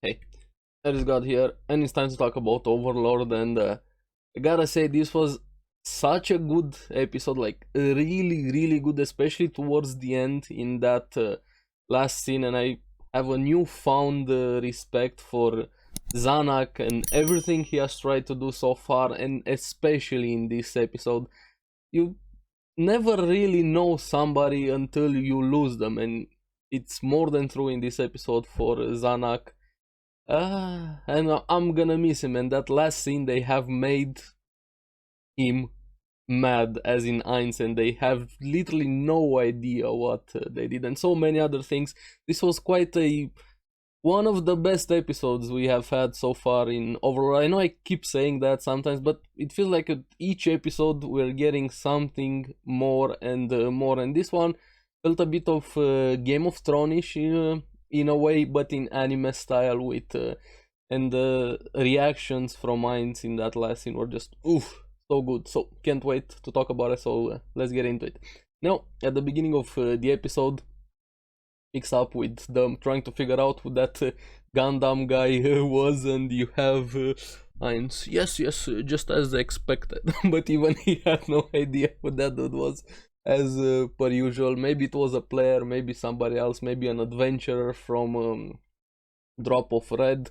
Hey, ARESxGOD here, and it's time to talk about Overlord. And I gotta say, this was such a good episode, like really good, especially towards the end in that last scene. And I have a newfound respect for Zanak and everything he has tried to do so far, and especially in this episode. You never really know somebody until you lose them, and it's more than true in this episode for Zanak. And I'm gonna miss him. And that last scene, they have made him mad, as in Ainz, and they have literally no idea what they did, and so many other things. This was quite one of the best episodes we have had so far in Overlord. I know I keep saying that sometimes, but it feels like each episode we're getting something more and more. And this one felt a bit of Game of Thrones-ish in a way, but in anime style, with and the reactions from Ainz in that last scene were just oof, so good. So can't wait to talk about it. So let's get into it. Now, at the beginning of the episode, picks up with them trying to figure out who that Gundam guy was, and you have Ainz. Yes, just as expected. But even he had no idea who that dude was, as per usual. Maybe it was a player, maybe somebody else, maybe an adventurer from Drop of Red,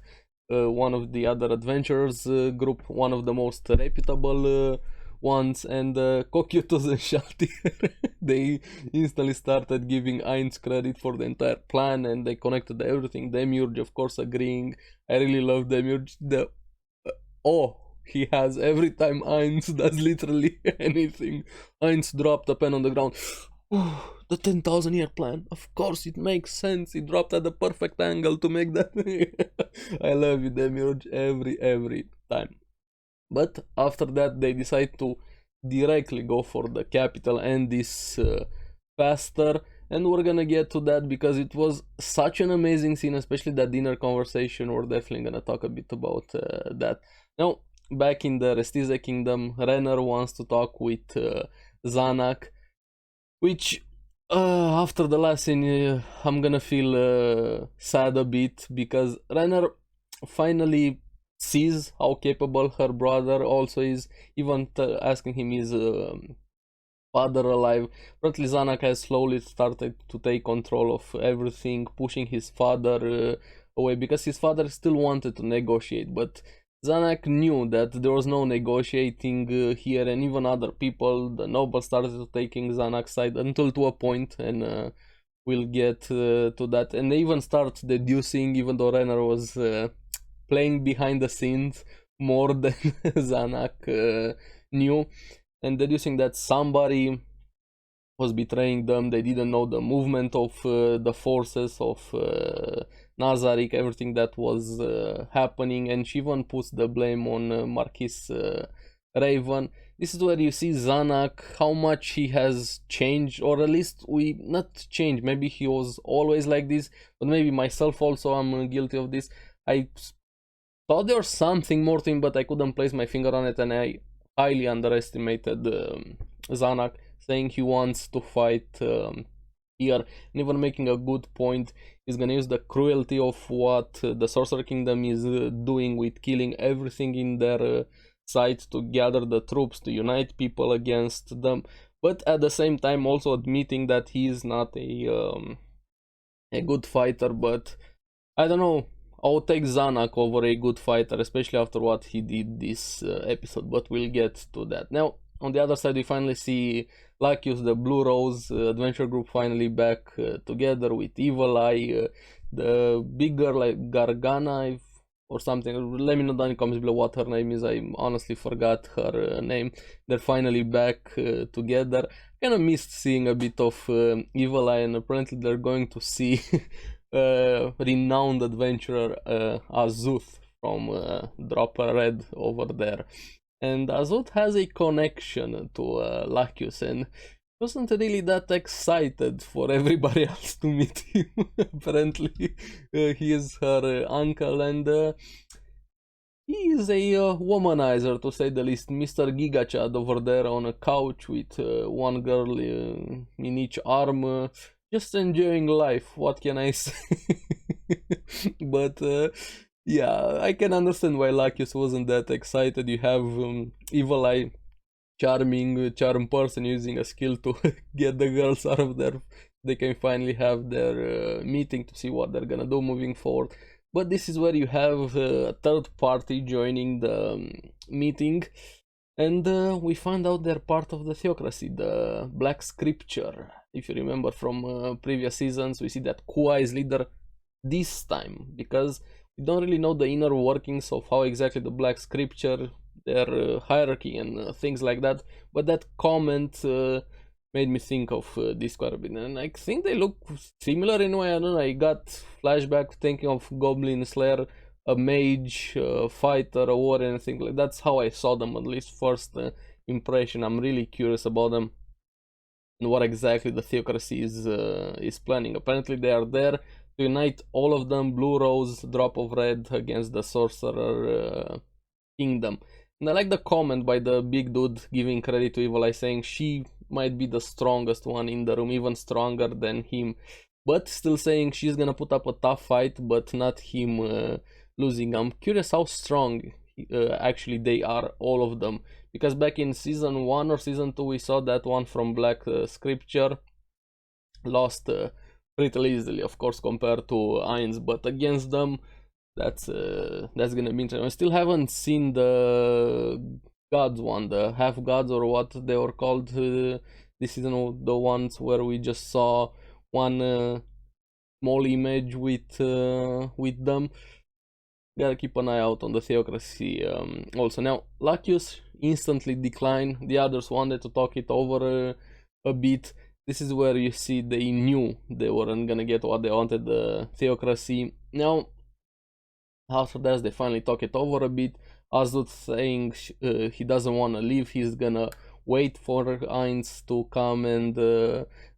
one of the other adventurers group, one of the most reputable ones. And Kokyutos and Shaltir, they instantly started giving Ainz credit for the entire plan, and they connected everything. Demiurge, of course, agreeing. I really love Demiurge. The he has every time Ainz does literally anything. Ainz dropped a pen on the ground. The 10,000 year plan. Of course, it makes sense. He dropped at the perfect angle to make that. I love you, Demiurge, every time. But after that, they decide to directly go for the capital and this faster. And we're gonna get to that because it was such an amazing scene, especially that dinner conversation. We're definitely gonna talk a bit about that. Now, back in the Restize Kingdom, Renner wants to talk with Zanak, which after the last scene, I'm gonna feel sad a bit, because Renner finally sees how capable her brother also is, even asking him, is father alive. Apparently Zanak has slowly started to take control of everything, pushing his father away, because his father still wanted to negotiate, but Zanak knew that there was no negotiating here, and even other people, the nobles, started taking Zanak's side until to a point, and we'll get to that. And they even start deducing, even though Renner was playing behind the scenes more than Zanak knew, and deducing that somebody was betraying them. They didn't know the movement of the forces of Nazarick, everything that was happening, and she even puts the blame on Marquis Raven. This is where you see Zanak, how much he has changed, or at least not changed, maybe he was always like this, but maybe myself also, I'm guilty of this. I thought there was something more to him, but I couldn't place my finger on it, and I highly underestimated Zanak, saying he wants to fight here, and even making a good point. He's gonna use the cruelty of what the Sorcerer Kingdom is doing, with killing everything in their sight to gather the troops, to unite people against them, but at the same time also admitting that he is not a good fighter. But I don't know, I'll take Zanak over a good fighter, especially after what he did this episode, but we'll get to that. Now, on the other side, we finally see Lacus, the Blue Rose adventure group, finally back together with Evil Eye, the big girl like Gargana or something. Let me know down in the comments below what her name is. I honestly forgot her name. They're finally back together. Kind of missed seeing a bit of Evil Eye, and apparently they're going to see renowned adventurer Azuth from Drop Red over there. And Azuth has a connection to Lacus, and wasn't really that excited for everybody else to meet him. Apparently he is her uncle, and he is a womanizer, to say the least. Mr. Gigachad over there on a couch with one girl in each arm, just enjoying life. What can I say? But yeah, I can understand why Lacus wasn't that excited. You have Evil Eye, charm person using a skill to get the girls out of there. They can finally have their meeting to see what they're gonna do moving forward. But this is where you have a third party joining the meeting, and we find out they're part of the Theocracy, the Black Scripture. If you remember from previous seasons, we see that Kua is leader this time, because we don't really know the inner workings of how exactly the Black Scripture, their hierarchy and things like that. But that comment made me think of this quite a bit, and I think they look similar in a way. I don't know, I got flashback thinking of Goblin Slayer, a mage, a fighter, a warrior, and things like that. That's how I saw them, at least first impression. I'm really curious about them and what exactly the Theocracy is planning. Apparently they are there to unite all of them, Blue Rose, Drop of Red, against the Sorcerer Kingdom. And I like the comment by the big dude giving credit to Evil Eye, saying she might be the strongest one in the room, even stronger than him, but still saying she's gonna put up a tough fight, but not him losing. I'm curious how strong actually they are, all of them, because back in season 1 or season 2 we saw that one from Black Scripture lost pretty easily, of course, compared to Ainz, but against them, that's gonna be interesting. I still haven't seen the gods one, the half gods or what they were called this season, the ones where we just saw one small image with them. Gotta keep an eye out on the Theocracy also. Now, Lacus instantly declined. The others wanted to talk it over a bit. This is where you see they knew they weren't gonna get what they wanted, the Theocracy. Now, after that, they finally talk it over a bit. Azut saying he doesn't want to leave. He's gonna wait for Ainz to come and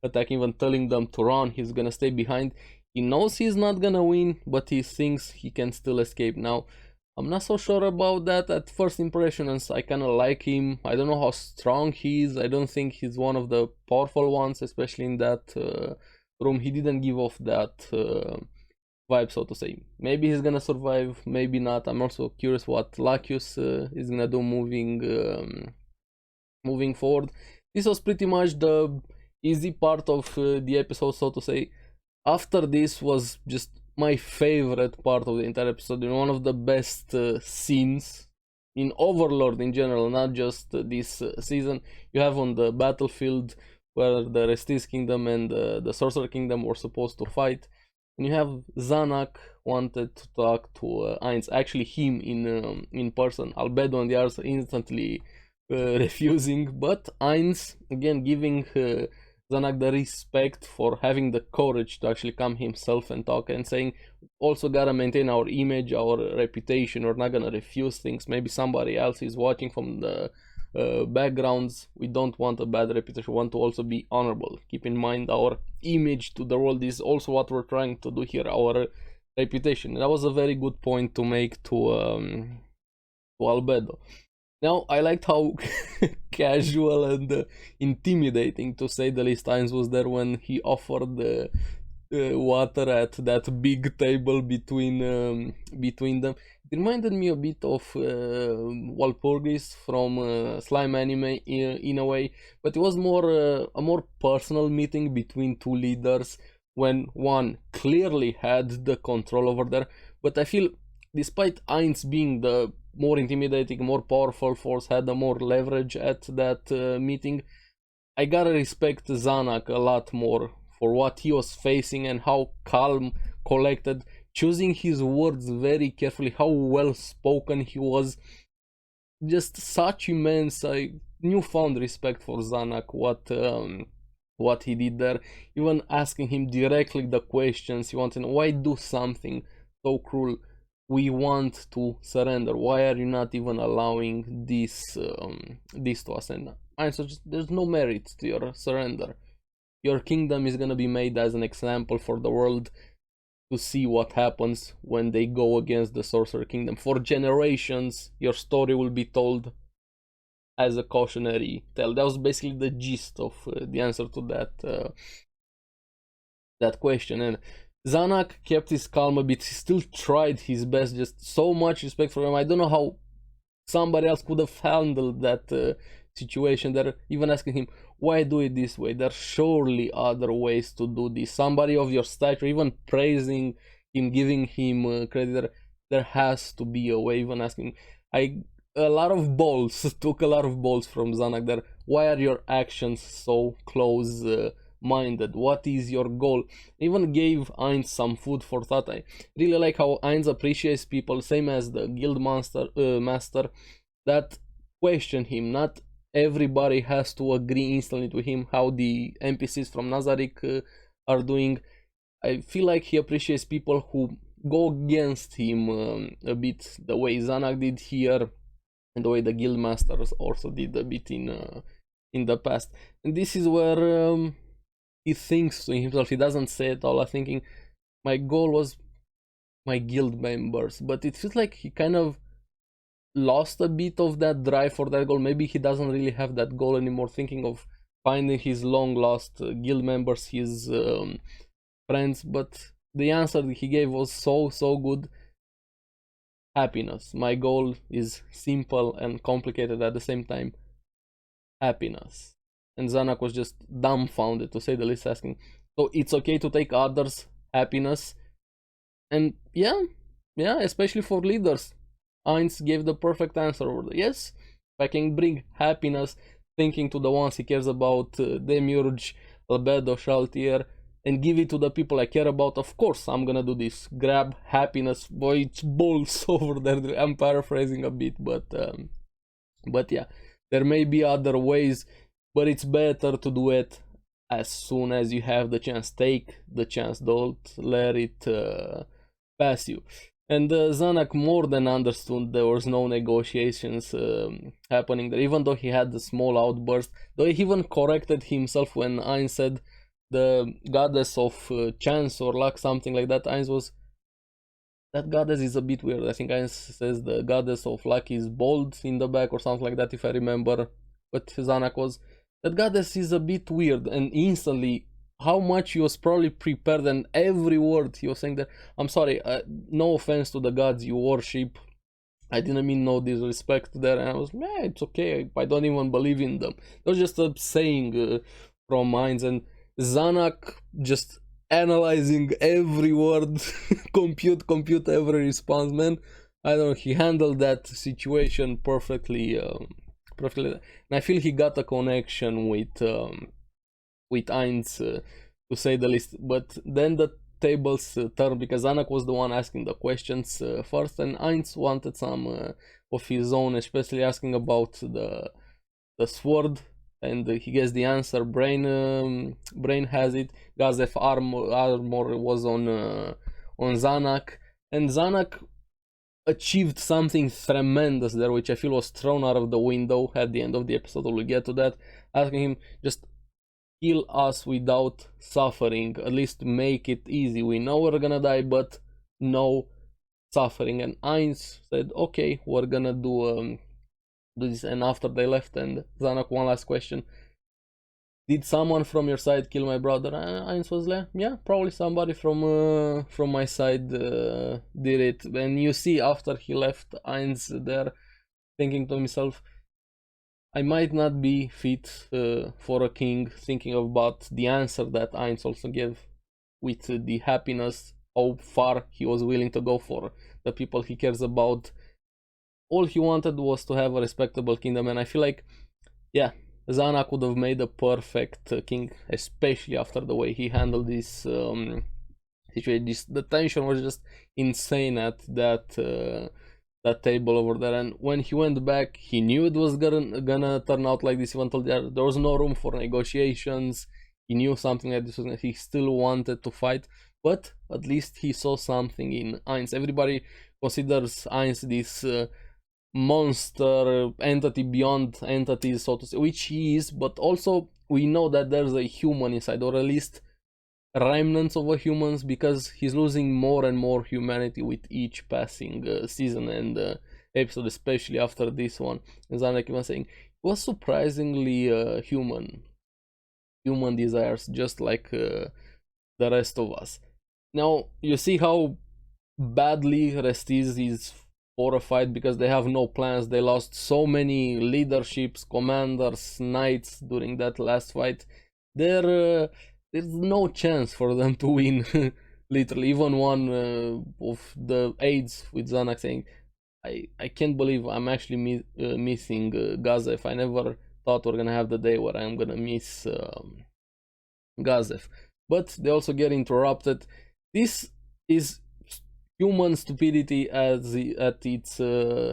attack, even telling them to run. He's gonna stay behind. He knows he's not gonna win, but he thinks he can still escape. Now, I'm not so sure about that. At first impressions, I kinda like him. I don't know how strong he is. I don't think he's one of the powerful ones, especially in that room. He didn't give off that vibe, so to say. Maybe he's gonna survive, maybe not. I'm also curious what Lacus is gonna do moving forward. This was pretty much the easy part of the episode, so to say. After this was just my favorite part of the entire episode, and one of the best scenes in Overlord in general, not just this season. You have on the battlefield where the Restis Kingdom and the Sorcerer Kingdom were supposed to fight, and you have Zanak wanted to talk to Ainz, actually him in person. Albedo and the others instantly refusing, but Ainz again giving Zanak the respect for having the courage to actually come himself and talk, and saying also gotta maintain our image, our reputation. We're not gonna refuse things. Maybe somebody else is watching from the backgrounds. We don't want a bad reputation. We want to also be honorable. Keep in mind our image to the world is also what we're trying to do here, our reputation. That was a very good point to make to Albedo. Now, I liked how casual and intimidating, to say the least, Ainz was there when he offered the water at that big table between them. It reminded me a bit of Walpurgis from Slime anime in a way, but it was more a more personal meeting between two leaders, when one clearly had the control over there. But I feel, despite Ainz being the more intimidating, more powerful force, had the more leverage at that meeting, I gotta respect Zanak a lot more for what he was facing and how calm, collected, choosing his words very carefully, how well spoken he was. Just such immense, newfound respect for Zanak, what he did there. Even asking him directly the questions he wanted. Why do something so cruel? We want to surrender. Why are you not even allowing this to us? And so there's no merit to your surrender. Your kingdom is gonna be made as an example for the world to see what happens when they go against the Sorcerer Kingdom. For generations, your story will be told as a cautionary tale. That was basically the gist of the answer to that question. And Zanak kept his calm a bit. He still tried his best. Just so much respect for him. I don't know how somebody else could have handled that situation. They're even asking him, why do it this way? There's surely other ways to do this. Somebody of your stature, even praising him, giving him credit. There has to be a way. Even asking, a lot of balls, took a lot of balls from Zanak there. Why are your actions so close minded? What is your goal? Even gave Ainz some food for thought. I really like how Ainz appreciates people, same as the guild master that question him. Not everybody has to agree instantly to him. How the NPCs from Nazarick are doing. I feel like he appreciates people who go against him a bit, the way Zanak did here, and the way the guild masters also did a bit in the past. And this is where he thinks to himself. He doesn't say it all. I'm thinking, my goal was my guild members, but it feels like he kind of lost a bit of that drive for that goal. Maybe he doesn't really have that goal anymore, thinking of finding his long lost guild members, his friends. But the answer that he gave was so good. Happiness. My goal is simple and complicated at the same time. Happiness. And Zanak was just dumbfounded, to say the least, asking, so it's okay to take others' happiness? And yeah, especially for leaders. Ainz gave the perfect answer over there. Yes, if I can bring happiness, thinking to the ones he cares about, Demiurge, Albedo, Shaltier, and give it to the people I care about, of course I'm gonna do this. Grab happiness. Boy, it's balls over there. I'm paraphrasing a bit, but yeah, there may be other ways, but it's better to do it as soon as you have the chance. Take the chance, don't let it pass you. And Zanak more than understood there was no negotiations happening there, even though he had the small outburst. Though he even corrected himself when Ainz said the goddess of chance or luck, something like that. Ainz was, that goddess is a bit weird. I think Ainz says the goddess of luck is bold in the back or something like that, if I remember. But Zanak was, that goddess is a bit weird. And instantly, how much he was probably prepared, and every word he was saying there. I'm sorry, no offense to the gods you worship. I didn't mean no disrespect there. And I was, yeah, it's okay. I don't even believe in them. It was just a saying from Ainz, and Zanak just analyzing every word, compute every response, man. I don't know, he handled that situation perfectly, perfectly. And I feel he got a connection with Ainz, to say the least. But then the tables turned, because Zanak was the one asking the questions first, and Ainz wanted some of his own, especially asking about the sword. And he gets the answer. Brain has it. Gazef armor was on Zanak, and Zanak achieved something tremendous there, which I feel was thrown out of the window at the end of the episode. We'll get to that. Asking him, just kill us without suffering. At least make it easy. We know we're gonna die, but no suffering. And Ainz said, okay, we're gonna do this. And after they left, and Zanak, one last question, did someone from your side kill my brother? Ainz was like, yeah, probably somebody from my side did it. And you see, after he left, Ainz there thinking to himself, I might not be fit for a king, thinking about the answer that Ainz also gave with the happiness, how far he was willing to go for the people he cares about. All he wanted was to have a respectable kingdom, and I feel like, yeah, Zanak would have made a perfect king, especially after the way he handled this situation. The tension was just insane at that table over there, and when he went back, he knew it was gonna turn out like this. Even told there was no room for negotiations. He knew something like this was, he still wanted to fight, but at least he saw something in Ainz. Everybody considers Ainz this monster entity beyond entities, so to say, which he is, but also we know that there's a human inside, or at least remnants of a humans, because he's losing more and more humanity with each passing season and episode, especially after this one. And Zanak was saying, it was surprisingly human desires, just like the rest of us. Now you see how badly Restis is horrified because they have no plans. They lost so many leaderships, commanders, knights during that last fight. There's no chance for them to win. Literally, even one of the aides with Zanak saying, I can't believe I'm actually missing Gazef. I never thought we're gonna have the day where I'm gonna miss Gazef. But they also get interrupted. This is human stupidity at its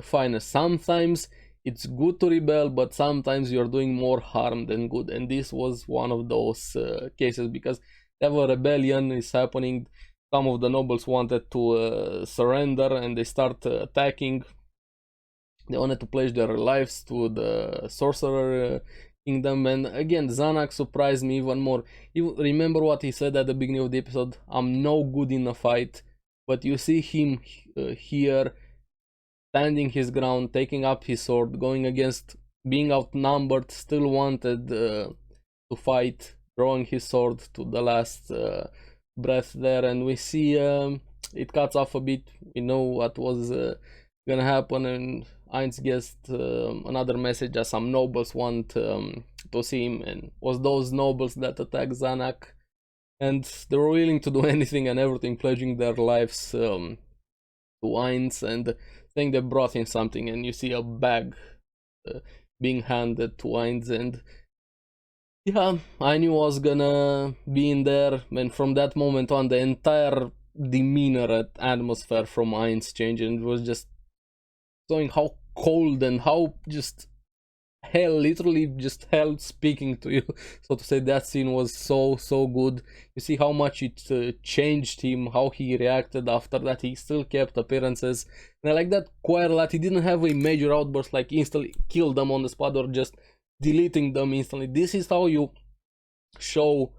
finest. Sometimes it's good to rebel, but sometimes you're doing more harm than good. And this was one of those cases, because there was a rebellion is happening. Some of the nobles wanted to surrender, and they start attacking. They wanted to pledge their lives to the sorcerer kingdom. And again, Zanak surprised me even more. You remember what he said at the beginning of the episode? I'm no good in a fight. But you see him here, standing his ground, taking up his sword, going against, being outnumbered, still wanted to fight, drawing his sword to the last breath there. And we see it cuts off a bit. We know what was gonna happen, and Ainz gets another message that some nobles want to see him, and was those nobles that attacked Zanak. And they were willing to do anything and everything, pledging their lives to Ainz, and saying they brought him something. And you see a bag being handed to Ainz, and yeah, I knew I was gonna be in there. And from that moment on, the entire demeanor at atmosphere from Ainz changed, and it was just showing how cold and how just hell, literally just hell speaking to you, so to say. That scene was so good. You see how much it changed him, how he reacted after that. He still kept appearances, and I like that quite a lot. He didn't have a major outburst, like instantly kill them on the spot or just deleting them instantly. This is how you show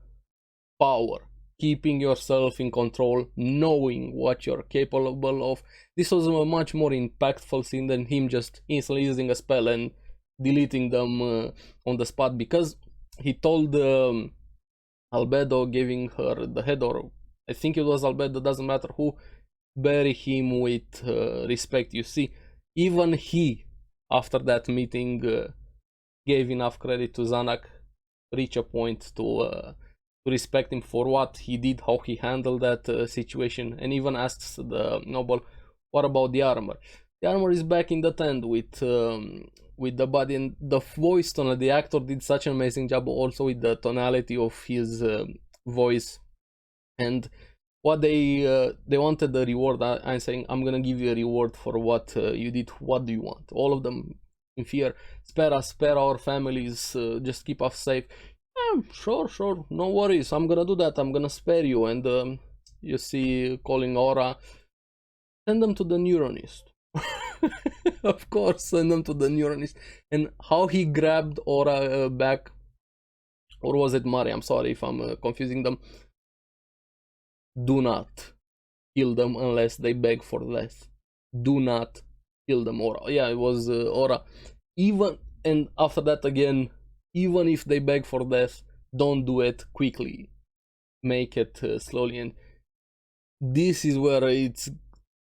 power, keeping yourself in control, knowing what you're capable of. This was a much more impactful scene than him just instantly using a spell and deleting them on the spot, because he told Albedo, giving her the head, or I think it was Albedo, doesn't matter who, bury him with respect. You see, even he, after that meeting, gave enough credit to Zanak, reach a point to respect him for what he did, how he handled that situation, and even asks the noble, what about the armor? The armor is back in the tent with the body. And the voice tone, the actor did such an amazing job also with the tonality of his voice. And what they wanted the reward. I'm saying, I'm gonna give you a reward for what you did. What do you want? All of them in fear. Spare us, spare our families, just keep us safe. Sure, no worries, I'm gonna do that, I'm gonna spare you. And you see, calling Aura, send them to the neuronist. Of course, send them to the neuronist. And how he grabbed Aura back, or was it Mari? I'm sorry if I'm confusing them. Do not kill them unless they beg for less. Do not kill them, Aura. Yeah, it was Aura. Even, and after that again, even if they beg for death, don't do it quickly. Make it slowly. And this is where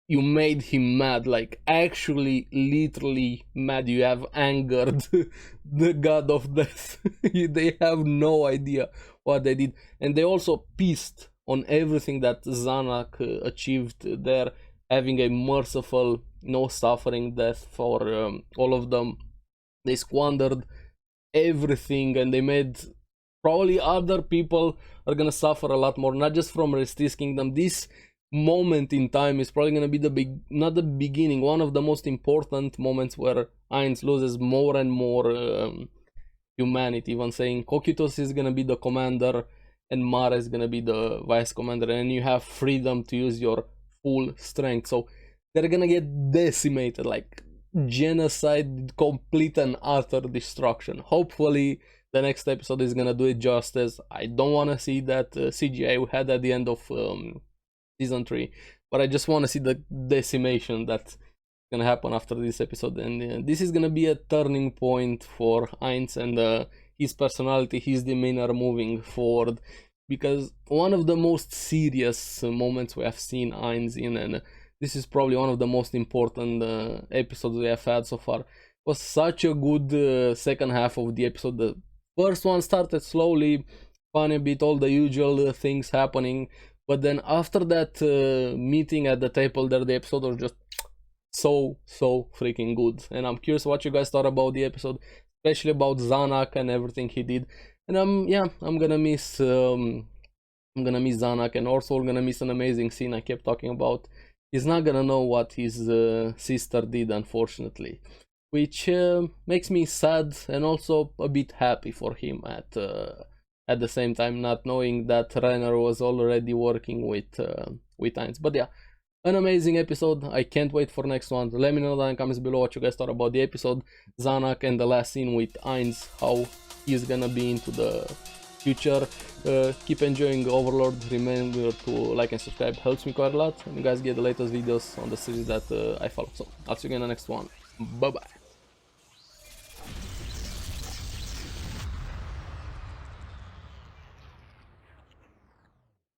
you made him mad, like actually literally mad. You have angered the god of death. They have no idea what they did. And they also pissed on everything that Zanak achieved there, having a merciful, no suffering death for all of them. They squandered everything, and they made probably other people are gonna suffer a lot more, not just from Restis Kingdom. This moment in time is probably gonna be not the beginning, one of the most important moments where Ainz loses more and more humanity. Even saying Kokitos is gonna be the commander and Mara is gonna be the vice commander, and you have freedom to use your full strength. So they're gonna get decimated, like genocide, complete and utter destruction. Hopefully the next episode is gonna do it justice. I don't want to see that CGI we had at the end of season 3, but I just want to see the decimation that's gonna happen after this episode. And this is gonna be a turning point for Ainz and his personality, his demeanor moving forward, because one of the most serious moments we have seen Ainz in, and this is probably one of the most important episodes we have had so far. It was such a good second half of the episode. The first one started slowly, funny a bit, all the usual things happening, but then after that meeting at the table there, the episode was just so freaking good. And I'm curious what you guys thought about the episode, especially about Zanak and everything he did. And I'm gonna miss Zanak, and also I'm gonna miss an amazing scene I kept talking about. He's not gonna know what his sister did, unfortunately, which makes me sad and also a bit happy for him at the same time, not knowing that Renner was already working with Ainz. But yeah, an amazing episode. I can't wait for next one. Let me know down in the comments below what you guys thought about the episode, Zanak, and the last scene with Ainz, how he's gonna be into the future. Keep enjoying Overlord. Remember to like and subscribe, helps me quite a lot, and you guys get the latest videos on the series that I follow. So I'll see you again in the next one. Bye bye.